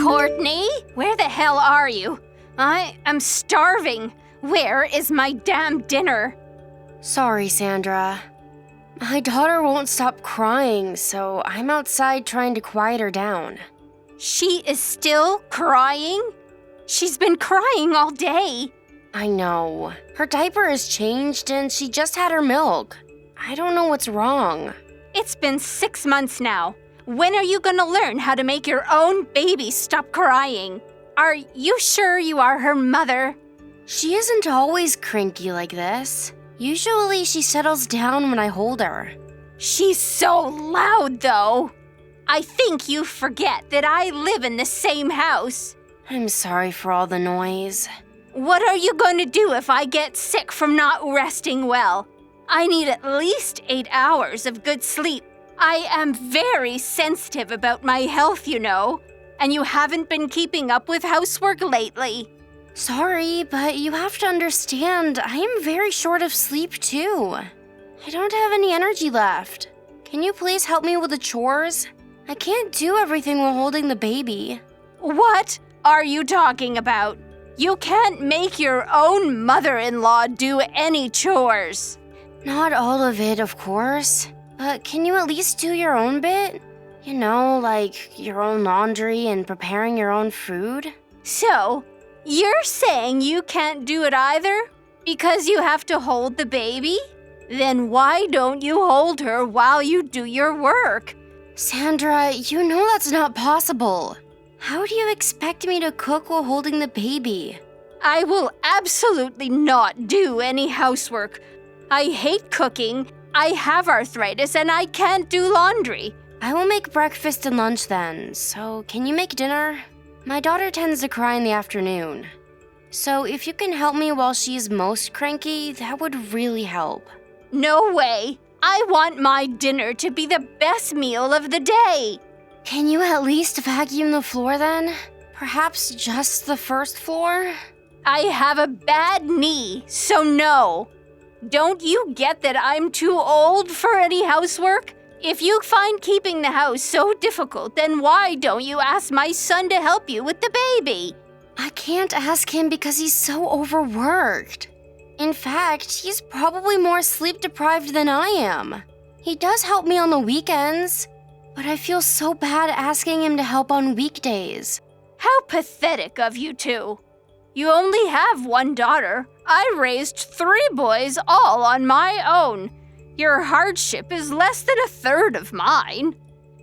Courtney, where the hell are you? I am starving. Where is my damn dinner? Sorry, Sandra. My daughter won't stop crying, so I'm outside trying to quiet her down. She is still crying? She's been crying all day. I know. Her diaper has changed and she just had her milk. I don't know what's wrong. It's been 6 months now. When are you gonna learn how to make your own baby stop crying? Are you sure you are her mother? She isn't always cranky like this. Usually she settles down when I hold her. She's so loud, though. I think you forget that I live in the same house. I'm sorry for all the noise. What are you going to do if I get sick from not resting well? I need at least 8 hours of good sleep. I am very sensitive about my health, you know, and you haven't been keeping up with housework lately. Sorry, but you have to understand, I am very short of sleep too. I don't have any energy left. Can you please help me with the chores? I can't do everything while holding the baby. What are you talking about? You can't make your own mother-in-law do any chores. Not all of it, of course. But can you at least do your own bit? You know, like your own laundry and preparing your own food? So, you're saying you can't do it either? Because you have to hold the baby? Then why don't you hold her while you do your work? Sandra, you know that's not possible. How do you expect me to cook while holding the baby? I will absolutely not do any housework. I hate cooking, I have arthritis, and I can't do laundry. I will make breakfast and lunch then, so can you make dinner? My daughter tends to cry in the afternoon. So if you can help me while she's most cranky, that would really help. No way. I want my dinner to be the best meal of the day. Can you at least vacuum the floor then? Perhaps just the first floor? I have a bad knee, so no. Don't you get that I'm too old for any housework? If you find keeping the house so difficult, then why don't you ask my son to help you with the baby? I can't ask him because he's so overworked. In fact, he's probably more sleep-deprived than I am. He does help me on the weekends, but I feel so bad asking him to help on weekdays. How pathetic of you two. You only have one daughter. I raised 3 boys all on my own. Your hardship is less than a third of mine.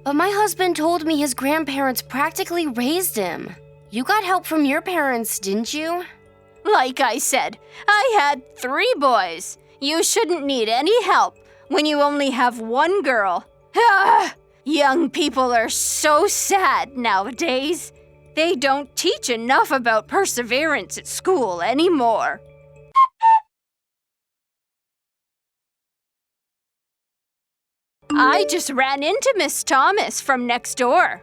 But my husband told me his grandparents practically raised him. You got help from your parents, didn't you? Like I said, I had 3 boys. You shouldn't need any help when you only have one girl. Young people are so sad nowadays. They don't teach enough about perseverance at school anymore. I just ran into Miss Thomas from next door.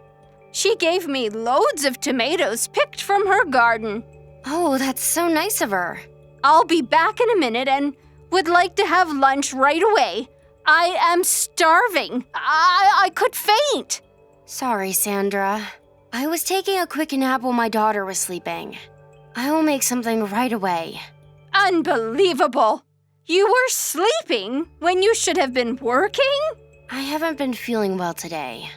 She gave me loads of tomatoes picked from her garden. Oh, that's so nice of her. I'll be back in a minute and would like to have lunch right away. I am starving. I could faint. Sorry, Sandra. I was taking a quick nap while my daughter was sleeping. I will make something right away. Unbelievable. You were sleeping when you should have been working? I haven't been feeling well today.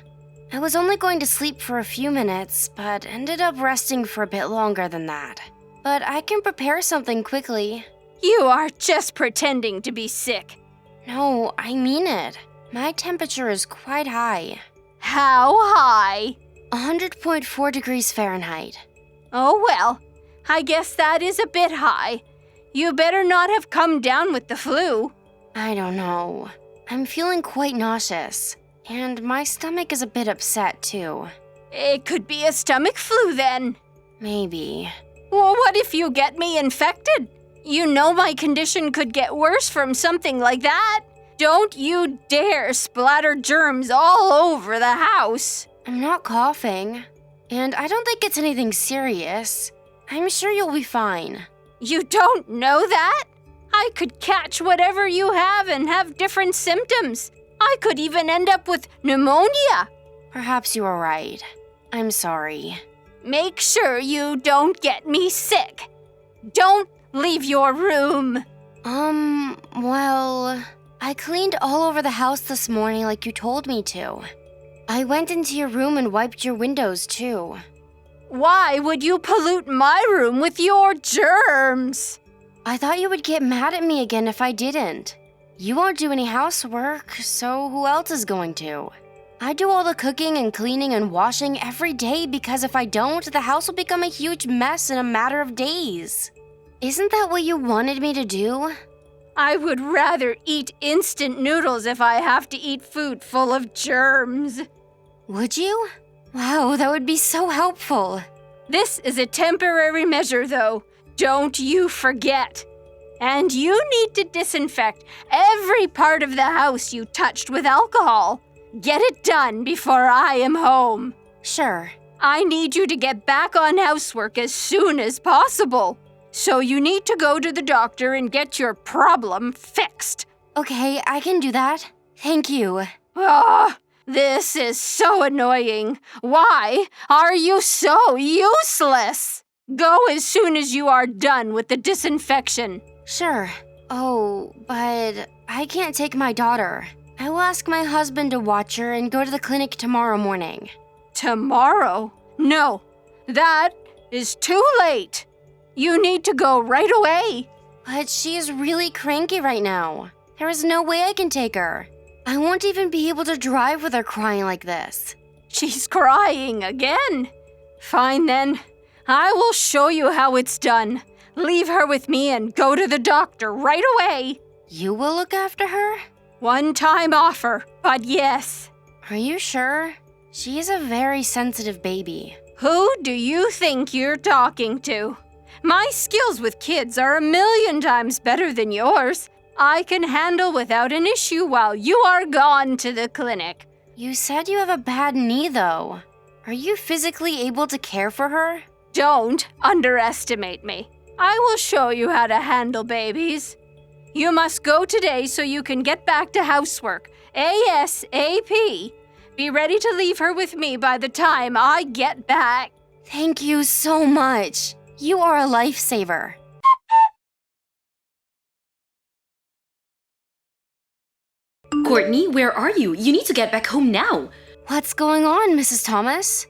I was only going to sleep for a few minutes, but ended up resting for a bit longer than that. But I can prepare something quickly. You are just pretending to be sick. No, I mean it. My temperature is quite high. How high? 100.4 degrees Fahrenheit. Oh well, I guess that is a bit high. You better not have come down with the flu. I don't know. I'm feeling quite nauseous, and my stomach is a bit upset too. It could be a stomach flu then. Maybe. Well, what if you get me infected? You know my condition could get worse from something like that. Don't you dare splatter germs all over the house. I'm not coughing, and I don't think it's anything serious. I'm sure you'll be fine. You don't know that? I could catch whatever you have and have different symptoms. I could even end up with pneumonia. Perhaps you are right. I'm sorry. Make sure you don't get me sick. Don't leave your room. Well, I cleaned all over the house this morning like you told me to. I went into your room and wiped your windows too. Why would you pollute my room with your germs? I thought you would get mad at me again if I didn't. You won't do any housework, so who else is going to? I do all the cooking and cleaning and washing every day because if I don't, the house will become a huge mess in a matter of days. Isn't that what you wanted me to do? I would rather eat instant noodles if I have to eat food full of germs. Would you? Wow, that would be so helpful. This is a temporary measure, though. Don't you forget. And you need to disinfect every part of the house you touched with alcohol. Get it done before I am home. Sure. I need you to get back on housework as soon as possible. So you need to go to the doctor and get your problem fixed. Okay, I can do that. Thank you. This is so annoying. Why are you so useless? Go as soon as you are done with the disinfection. Sure. Oh, but I can't take my daughter. I will ask my husband to watch her and go to the clinic tomorrow morning. Tomorrow? No, that is too late. You need to go right away. But she is really cranky right now. There is no way I can take her. I won't even be able to drive with her crying like this. She's crying again. Fine then. I will show you how it's done. Leave her with me and go to the doctor right away. You will look after her? One-time offer, but yes. Are you sure? She is a very sensitive baby. Who do you think you're talking to? My skills with kids are 1,000,000 times better than yours. I can handle without an issue while you are gone to the clinic. You said you have a bad knee, though. Are you physically able to care for her? Don't underestimate me. I will show you how to handle babies. You must go today so you can get back to housework. ASAP. Be ready to leave her with me by the time I get back. Thank you so much. You are a lifesaver. Courtney, where are you? You need to get back home now. What's going on, Mrs. Thomas?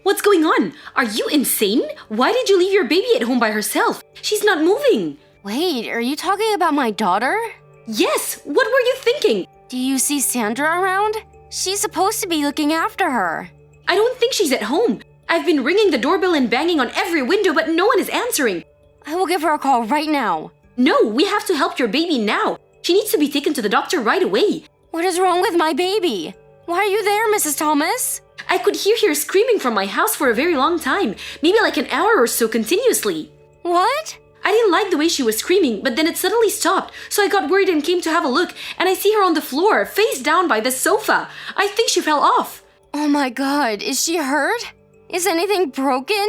What's going on? Are you insane? Why did you leave your baby at home by herself? She's not moving. Wait, are you talking about my daughter? Yes, what were you thinking? Do you see Sandra around? She's supposed to be looking after her. I don't think she's at home. I've been ringing the doorbell and banging on every window, but no one is answering. I will give her a call right now. No, we have to help your baby now. She needs to be taken to the doctor right away. What is wrong with my baby? Why are you there, Mrs. Thomas? I could hear her screaming from my house for a very long time, maybe like an hour or so continuously. What? I didn't like the way she was screaming, but then it suddenly stopped, so I got worried and came to have a look, and I see her on the floor, face down by the sofa. I think she fell off. Oh my God, is she hurt? Is anything broken?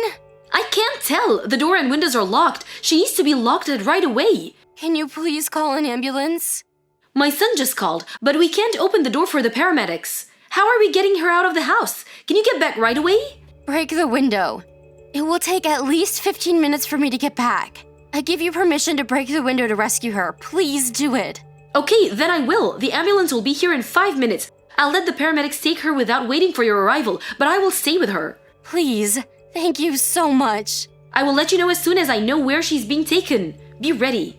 I can't tell. The door and windows are locked. She needs to be locked right away. Can you please call an ambulance? My son just called, but we can't open the door for the paramedics. How are we getting her out of the house? Can you get back right away? Break the window. It will take at least 15 minutes for me to get back. I give you permission to break the window to rescue her. Please do it. Okay, then I will. The ambulance will be here in 5 minutes. I'll let the paramedics take her without waiting for your arrival, but I will stay with her. Please. Thank you so much. I will let you know as soon as I know where she's being taken. Be ready.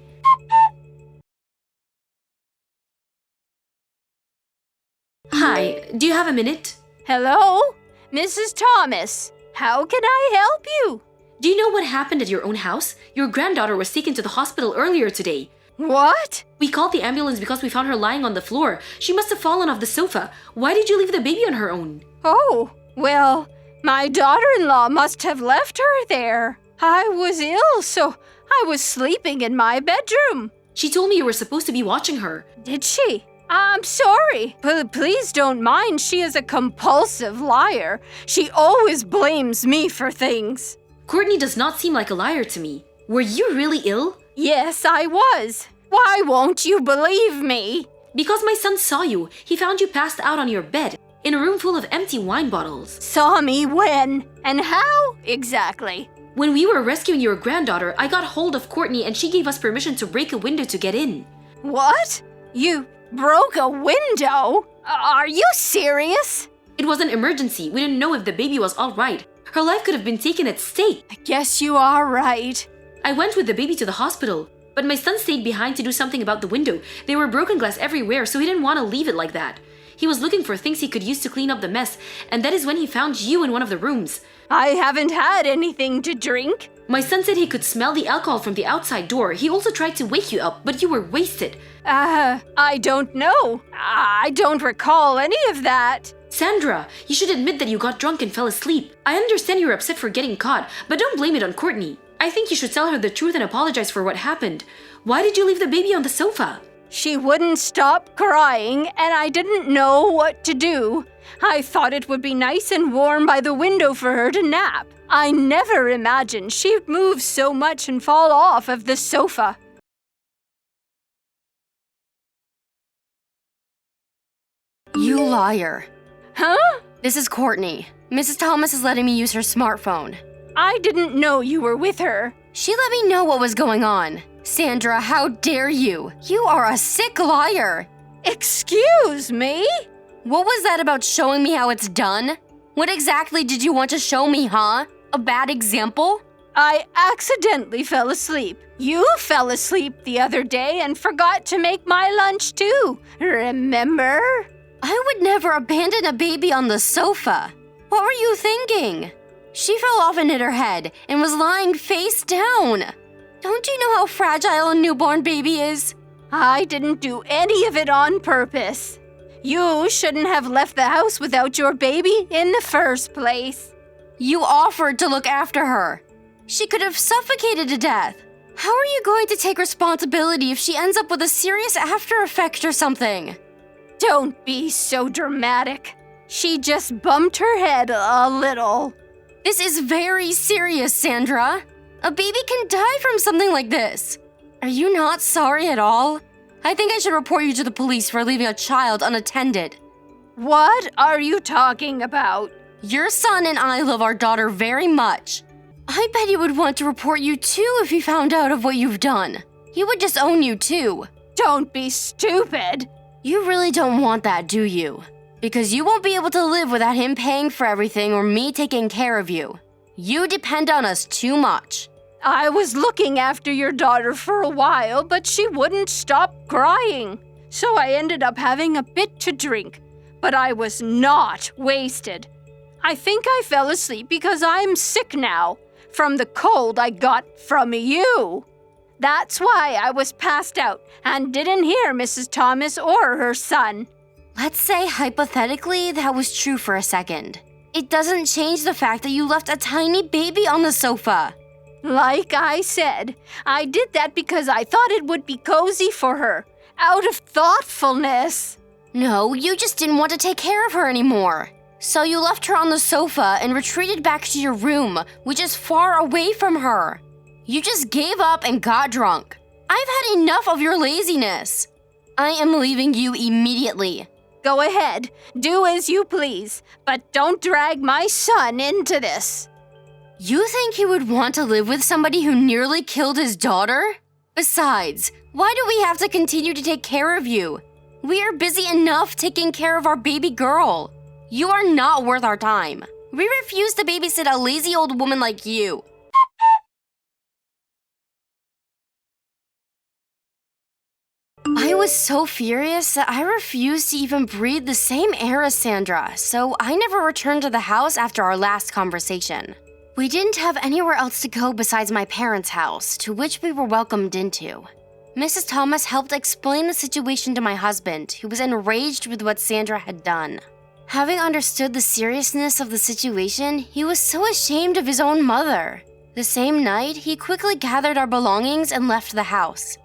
Hi, do you have a minute? Hello? Mrs. Thomas, how can I help you? Do you know what happened at your own house? Your granddaughter was taken to the hospital earlier today. What? We called the ambulance because we found her lying on the floor. She must have fallen off the sofa. Why did you leave the baby on her own? Oh, well, my daughter-in-law must have left her there. I was ill, so I was sleeping in my bedroom. She told me you were supposed to be watching her. Did she? I'm sorry, but please don't mind. She is a compulsive liar. She always blames me for things. Courtney does not seem like a liar to me. Were you really ill? Yes, I was. Why won't you believe me? Because my son saw you. He found you passed out on your bed. in a room full of empty wine bottles. Saw me when? And how exactly? When we were rescuing your granddaughter, I got hold of Courtney and she gave us permission to break a window to get in. What? You broke a window? Are you serious? It was an emergency. We didn't know if the baby was all right. Her life could have been taken at stake. I guess you are right. I went with the baby to the hospital, but my son stayed behind to do something about the window. There were broken glass everywhere, so he didn't want to leave it like that. He was looking for things he could use to clean up the mess, and that is when he found you in one of the rooms. I haven't had anything to drink. My son said he could smell the alcohol from the outside door. He also tried to wake you up, but you were wasted. I don't know. I don't recall any of that. Sandra, you should admit that you got drunk and fell asleep. I understand you're upset for getting caught, but don't blame it on Courtney. I think you should tell her the truth and apologize for what happened. Why did you leave the baby on the sofa? She wouldn't stop crying, and I didn't know what to do. I thought it would be nice and warm by the window for her to nap. I never imagined she'd move so much and fall off of the sofa. You liar. Huh? This is Courtney. Mrs. Thomas is letting me use her smartphone. I didn't know you were with her. She let me know what was going on. Sandra, how dare you? You are a sick liar. Excuse me? What was that about showing me how it's done? What exactly did you want to show me, huh? A bad example? I accidentally fell asleep. You fell asleep the other day and forgot to make my lunch too. Remember? I would never abandon a baby on the sofa. What were you thinking? She fell off and hit her head and was lying face down. Don't you know how fragile a newborn baby is? I didn't do any of it on purpose. You shouldn't have left the house without your baby in the first place. You offered to look after her. She could have suffocated to death. How are you going to take responsibility if she ends up with a serious after effect or something? Don't be so dramatic. She just bumped her head a little. This is very serious, Sandra. A baby can die from something like this. Are you not sorry at all? I think I should report you to the police for leaving a child unattended. What are you talking about? Your son and I love our daughter very much. I bet he would want to report you too if he found out of what you've done. He would disown you too. Don't be stupid. You really don't want that, do you? Because you won't be able to live without him paying for everything or me taking care of you. You depend on us too much. I was looking after your daughter for a while, but she wouldn't stop crying. So I ended up having a bit to drink. But I was not wasted. I think I fell asleep because I'm sick now, from the cold I got from you. That's why I was passed out and didn't hear Mrs. Thomas or her son. Let's say hypothetically that was true for a second. It doesn't change the fact that you left a tiny baby on the sofa. Like I said, I did that because I thought it would be cozy for her, out of thoughtfulness. No, you just didn't want to take care of her anymore. So you left her on the sofa and retreated back to your room, which is far away from her. You just gave up and got drunk. I've had enough of your laziness. I am leaving you immediately. Go ahead, do as you please, but don't drag my son into this. You think he would want to live with somebody who nearly killed his daughter? Besides, why do we have to continue to take care of you? We are busy enough taking care of our baby girl. You are not worth our time. We refuse to babysit a lazy old woman like you. I was so furious that I refused to even breathe the same air as Sandra, so I never returned to the house after our last conversation. We didn't have anywhere else to go besides my parents' house, to which we were welcomed into. Mrs. Thomas helped explain the situation to my husband, who was enraged with what Sandra had done. Having understood the seriousness of the situation, he was so ashamed of his own mother. The same night, he quickly gathered our belongings and left the house.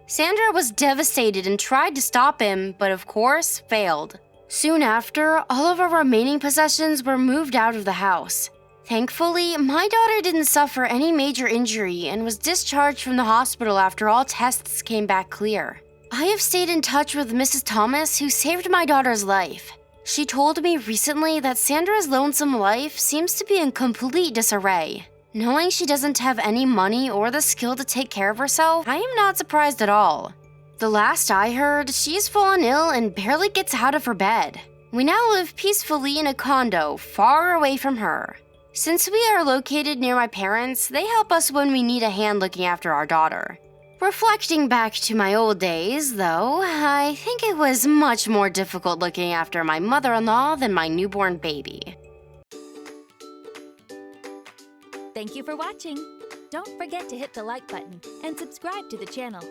Sandra was devastated and tried to stop him, but of course, failed. Soon after, all of our remaining possessions were moved out of the house. Thankfully, my daughter didn't suffer any major injury and was discharged from the hospital after all tests came back clear. I have stayed in touch with Mrs. Thomas, who saved my daughter's life. She told me recently that Sandra's lonesome life seems to be in complete disarray. Knowing she doesn't have any money or the skill to take care of herself, I am not surprised at all. The last I heard, she's fallen ill and barely gets out of her bed. We now live peacefully in a condo far away from her. Since we are located near my parents, they help us when we need a hand looking after our daughter. Reflecting back to my old days, though, I think it was much more difficult looking after my mother-in-law than my newborn baby. Thank you for watching. Don't forget to hit the like button and subscribe to the channel.